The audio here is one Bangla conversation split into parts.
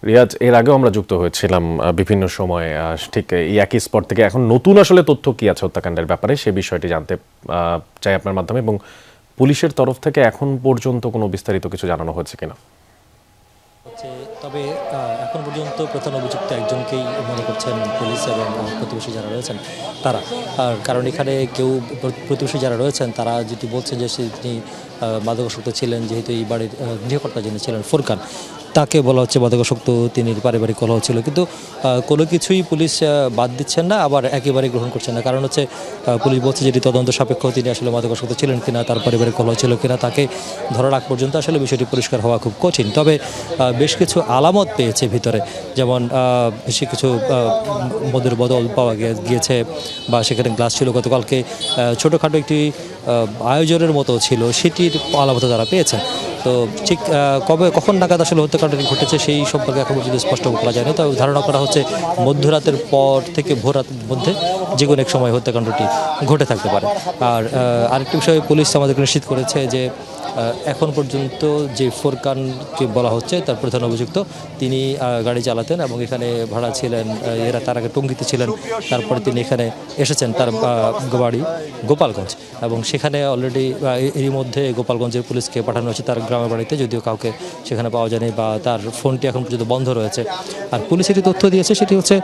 রিয়াজ, এর আগেও আমরা যুক্ত হয়েছিলাম বিভিন্ন সময়ে ঠিক এই একই স্পট থেকে। এখন নতুন আসলে তথ্য কি আছে হত্যাকাণ্ডের ব্যাপারে সে বিষয়টি জানতে চাই আপনার মাধ্যমে, এবং পুলিশের তরফ থেকে এখন পর্যন্ত কোনো বিস্তারিত কিছু জানানো হয়েছে কিনা। তবে এখন পর্যন্ত প্রধান অভিযুক্ত একজনকেই মনে করছেন পুলিশ এবং প্রতিবেশী যারা রয়েছেন তারা। আর কারণ এখানে কেউ প্রতিবেশী যারা রয়েছেন তারা যেটি বলছেন যে তিনি মাদকাসক্ত ছিলেন, যেহেতু এই বাড়ির গৃহকর্তা যিনি ছিলেন ফুরকান, তাকে বলা হচ্ছে মাদকাসক্ত, তিনি পারিবারিক কলহ ছিল। কিন্তু কোনো কিছুই পুলিশ বাদ দিচ্ছেন না, আবার একেবারে গ্রহণ করছেন না। কারণ হচ্ছে পুলিশ বলছে যেটি তদন্ত সাপেক্ষ, তিনি আসলে মাদকাসক্ত ছিলেন কিনা, তার পারিবারিক কলহ ছিল কিনা, তাকে ধরার আগ পর্যন্ত আসলে বিষয়টি পরিষ্কার হওয়া খুব কঠিন। তবে বেশ কিছু আলামত পেয়েছে ভিতরে, যেমন বেশি কিছু মদের বদল পাওয়া গিয়েছে, বা সেখানে গ্লাস ছিল। গতকালকে ছোটোখাটো একটি আয়োজনের মতো ছিল, সেটির আলামত তারা পেয়েছেন। তো ঠিক কখন নাগাদ আসলে হত্যাকাণ্ডটি ঘটেছে সেই সম্পর্কে এখন পর্যন্ত স্পষ্ট করা যায়নি। তবে ধারণা করা হচ্ছে মধ্যরাতের পর থেকে ভোর রাতের মধ্যে যে কোনো এক সময় হত্যাকাণ্ডটি ঘটে থাকতে পারে। আর আরেকটি বিষয়ে পুলিশ আমাদেরকে নিশ্চিত করেছে যে এখন পর্যন্ত যে ফুরকানকে বলা হচ্ছে তার প্রধান অভিযুক্ত, তিনি গাড়ি চালাতেন এবং এখানে ভাড়া ছিলেন। তার আগে টঙ্গীতে ছিলেন, তারপরে তিনি এখানে এসেছেন, তার বাড়ি গোপালগঞ্জ, এবং সেখানে অলরেডি এরই মধ্যে গোপালগঞ্জের পুলিশকে পাঠানো হয়েছে তার গ্রামের বাড়িতে, যদিও কাউকে সেখানে পাওয়া যায়নি বা তার ফোনটি এখন পর্যন্ত বন্ধ রয়েছে। আর পুলিশ এটি তথ্য দিয়েছে, সেটি হচ্ছে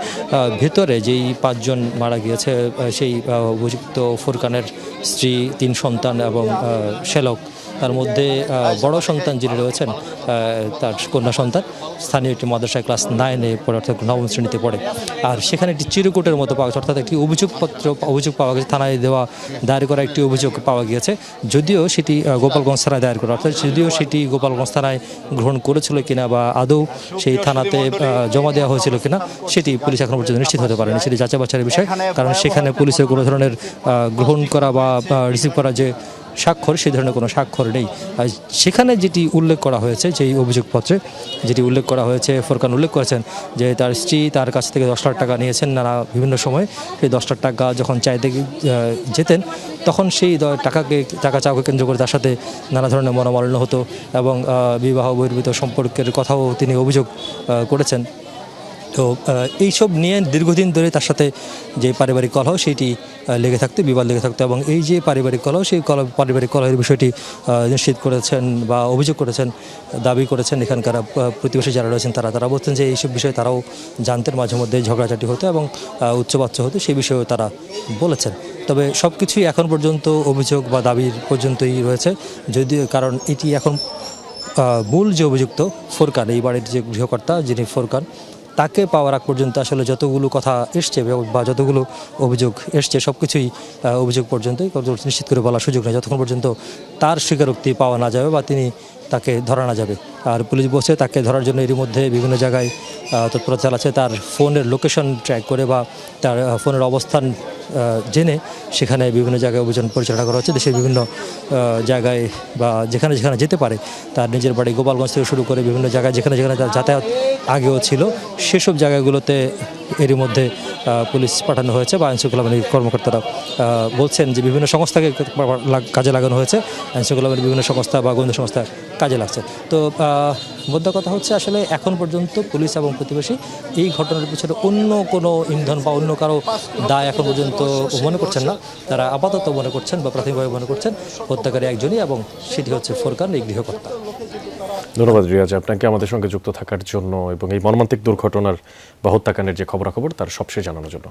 ভেতরে যেই 5 জন মারা গিয়েছে সেই অভিযুক্ত ফুরকানের স্ত্রী, 3 সন্তান এবং শ্যালক, তার মধ্যে বড় সন্তান যিনি রয়েছেন তার কন্যা সন্তান স্থানীয় একটি মাদ্রাসায় ক্লাস 9-এ পড়ে, অর্থাৎ 9ম শ্রেণীতে পড়ে। আর সেখানে একটি চিরকুটের মতো পাওয়া গেছে, অর্থাৎ একটি অভিযোগ পাওয়া গেছে, থানায় দায়ের করা একটি অভিযোগ পাওয়া গিয়েছে। যদিও সেটি গোপালগঞ্জ থানায় দায়ের করা, অর্থাৎ যদিও সেটি গোপালগঞ্জ থানায় গ্রহণ করেছিল কিনা বা আদৌ সেই থানাতে জমা দেওয়া হয়েছিল কিনা সেটি পুলিশ এখন পর্যন্ত নিশ্চিত হতে পারেনি। সেটি যাচাই বাছাইয়ের বিষয়, কারণ সেখানে পুলিশের কোনো ধরনের গ্রহণ করা বা রিসিভ করা যে স্বাক্ষর, সেই ধরনের কোনো স্বাক্ষর নেই। আর সেখানে যেটি উল্লেখ করা হয়েছে, যেই অভিযোগপত্রে যেটি উল্লেখ করা হয়েছে, ফুরকান উল্লেখ করেছেন যে তার স্ত্রী তার কাছ থেকে 10 লাখ টাকা নিয়েছেন নানা বিভিন্ন সময়। সেই 10 লাখ টাকা যখন চাইতে যেতেন, তখন সেই টাকা চাওয়াকে কেন্দ্র করে তার সাথে নানা ধরনের মনোমালিন্য হতো, এবং বিবাহ বহির্ভূত সম্পর্কের কথাও তিনি অভিযোগ করেছেন। তো এইসব নিয়ে দীর্ঘদিন ধরে তার সাথে যে পারিবারিক কলহ সেটি লেগে থাকতো, বিবাদ লেগে থাকতো, এবং এই যে পারিবারিক কলহ, সেই পারিবারিক কলহের বিষয়টি নিশ্চিত করেছেন বা অভিযোগ করেছেন, দাবি করেছেন এখানকার প্রতিবেশী যারা রয়েছেন তারা বলছেন যে এইসব বিষয়ে তারাও জানতেন, মাঝে মধ্যে ঝগড়াঝাটি হতো এবং উচ্চবাচ্য হতো, সেই বিষয়েও তারা বলেছেন। তবে সব কিছুই এখন পর্যন্ত অভিযোগ বা দাবির পর্যন্তই রয়েছে, যদিও কারণ এটি এখন মূল যে অভিযুক্ত ফুরকান, এই বাড়ির যে গৃহকর্তা যিনি ফুরকান, তাকে পাওয়ার আগ পর্যন্ত আসলে যতগুলো কথা এসছে বা যতগুলো অভিযোগ এসছে সব কিছুই অভিযোগ পর্যন্তই নিশ্চিত করে বলার সুযোগ নেই, যতক্ষণ পর্যন্ত তার স্বীকারোক্তি পাওয়া না যাবে বা তাকে ধরা না যাবে। আর পুলিশ বলছে তাকে ধরার জন্য এরই মধ্যে বিভিন্ন জায়গায় তৎপরতা চালাচ্ছে, তার ফোনের লোকেশন ট্র্যাক করে বা তার ফোনের অবস্থান জেনে সেখানে বিভিন্ন জায়গায় অভিযান পরিচালনা করা হচ্ছে। দেশের বিভিন্ন জায়গায় বা যেখানে যেতে পারে, তার নিজের বাড়ি গোপালগঞ্জ থেকে শুরু করে বিভিন্ন জায়গায় যেখানে তার যাতায়াত আগেও ছিল, সেসব জায়গাগুলোতে এরই মধ্যে পুলিশ পাঠানো হয়েছে বা আইনশৃঙ্খলা বাহিনীর কর্মকর্তারা বলছেন যে বিভিন্ন সংস্থাকে কাজে লাগানো হয়েছে, আইনশৃঙ্খলা বাহিনীর বিভিন্ন সংস্থা বা গোয়েন্দা সংস্থা কাজে লাগছে। তো মোদ্দা কথা হচ্ছে আসলে এখন পর্যন্ত পুলিশ এবং প্রতিবেশী এই ঘটনার পিছনে অন্য কোনো ইন্ধন বা অন্য কারো দায় এখন পর্যন্ত মনে করছেন না। তারা আপাতত মনে করছেন বা প্রাথমিকভাবে মনে করছেন হত্যাকারী একজনই, এবং সেটি হচ্ছে ফুরকান, এই গৃহকর্তা। ধন্যবাদ রিয়াজ আপনাকে আমাদের সঙ্গে যুক্ত থাকার জন্য এবং এই মর্মান্তিক দুর্ঘটনার বা হত্যাকাণ্ডের যে খবরাখবর তার সবশেষ জানানোর জন্য।